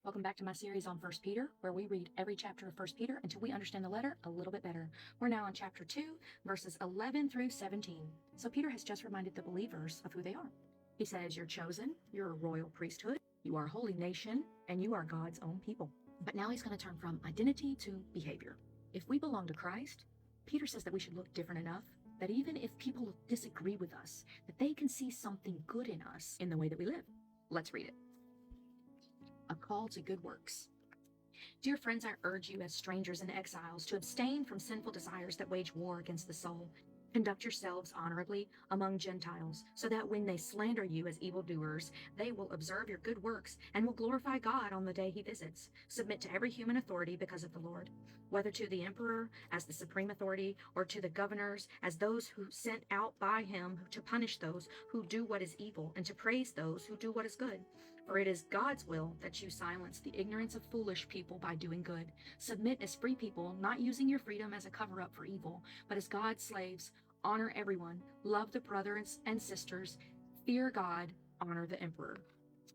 Welcome back to my series on 1 Peter, where we read every chapter of 1 Peter until we understand the letter a little bit better. We're now on chapter 2, verses 11 through 17. So Peter has just reminded the believers of who they are. He says, "You're chosen, you're a royal priesthood, you are a holy nation, and you are God's own people." But now he's going to turn from identity to behavior. If we belong to Christ, Peter says that we should look different enough that even if people disagree with us, that they can see something good in us in the way that we live. Let's read it. A call to good works. Dear friends, I urge you as strangers and exiles to abstain from sinful desires that wage war against the soul. Conduct yourselves honorably among Gentiles, so that when they slander you as evildoers, they will observe your good works and will glorify God on the day he visits. Submit to every human authority because of the Lord, whether to the emperor as the supreme authority or to the governors as those who sent out by him to punish those who do what is evil and to praise those who do what is good. For it is God's will that you silence the ignorance of foolish people by doing good. Submit as free people, not using your freedom as a cover-up for evil, but as God's slaves. Honor everyone, love the brothers and sisters, fear God, honor the emperor.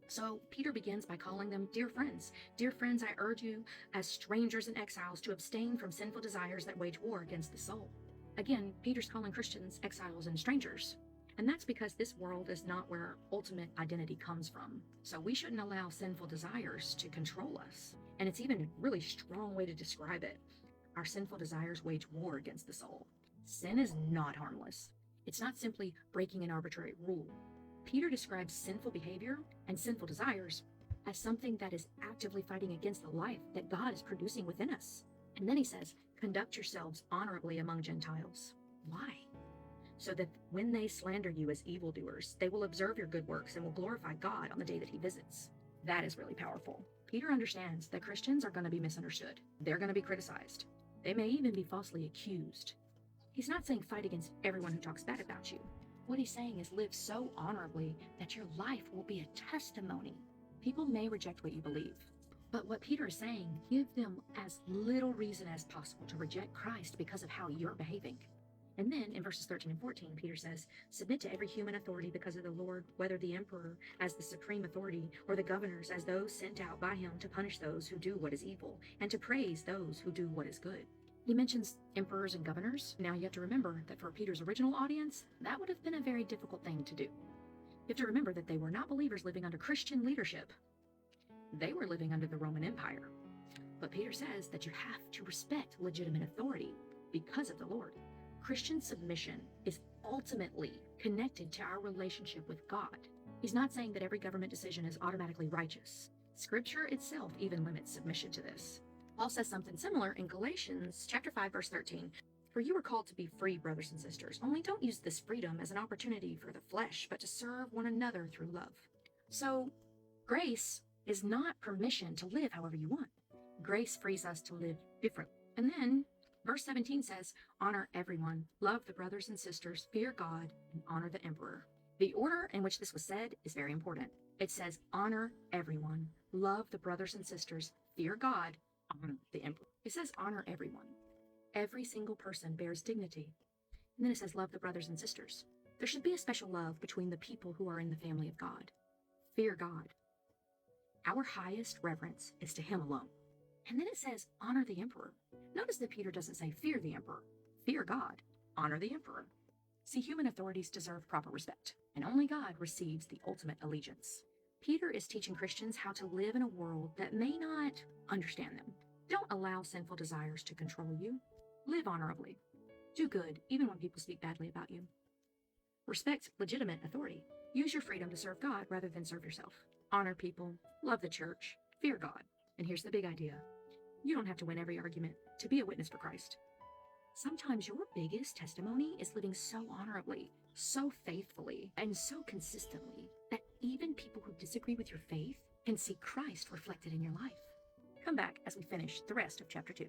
So Peter begins by calling them dear friends. Dear friends, I urge you as strangers and exiles to abstain from sinful desires that wage war against the soul. Again, Peter's calling Christians exiles and strangers. And that's because this world is not where our ultimate identity comes from. So we shouldn't allow sinful desires to control us. And it's even a really strong way to describe it. Our sinful desires wage war against the soul. Sin is not harmless. It's not simply breaking an arbitrary rule. Peter describes sinful behavior and sinful desires as something that is actively fighting against the life that God is producing within us. And then he says, conduct yourselves honorably among Gentiles. Why? So that when they slander you as evildoers, they will observe your good works and will glorify God on the day that he visits. That is really powerful. Peter understands that Christians are going to be misunderstood. They're going to be criticized. They may even be falsely accused. He's not saying fight against everyone who talks bad about you. What he's saying is live so honorably that your life will be a testimony. People may reject what you believe, but what Peter is saying, give them as little reason as possible to reject Christ because of how you're behaving. And then in verses 13 and 14, Peter says, submit to every human authority because of the Lord, whether the emperor as the supreme authority or the governors as those sent out by him to punish those who do what is evil and to praise those who do what is good. He mentions emperors and governors. Now you have to remember that for Peter's original audience, that would have been a very difficult thing to do. You have to remember that they were not believers living under Christian leadership. They were living under the Roman Empire. But Peter says that you have to respect legitimate authority because of the Lord. Christian submission is ultimately connected to our relationship with God. He's not saying that every government decision is automatically righteous. Scripture itself even limits submission to this. Paul says something similar in Galatians chapter 5, verse 13. For you are called to be free, brothers and sisters. Only don't use this freedom as an opportunity for the flesh, but to serve one another through love. So grace is not permission to live however you want. Grace frees us to live differently. And then verse 17 says, honor everyone, love the brothers and sisters, fear God, and honor the emperor. The order in which this was said is very important. It says, honor everyone, love the brothers and sisters, fear God, honor the emperor. It says honor everyone. Every single person bears dignity. And then it says love the brothers and sisters. There should be a special love between the people who are in the family of God. Fear God. Our highest reverence is to him alone. And then it says honor the emperor. Notice that Peter doesn't say fear the emperor. Fear God. Honor the emperor. See, human authorities deserve proper respect, and only God receives the ultimate allegiance. Peter is teaching Christians how to live in a world that may not understand them. Don't allow sinful desires to control you. Live honorably. Do good, even when people speak badly about you. Respect legitimate authority. Use your freedom to serve God rather than serve yourself. Honor people. Love the church. Fear God. And here's the big idea. You don't have to win every argument to be a witness for Christ. Sometimes your biggest testimony is living so honorably, so faithfully, and so consistently that even people who disagree with your faith can see Christ reflected in your life. Come back as we finish the rest of chapter 2.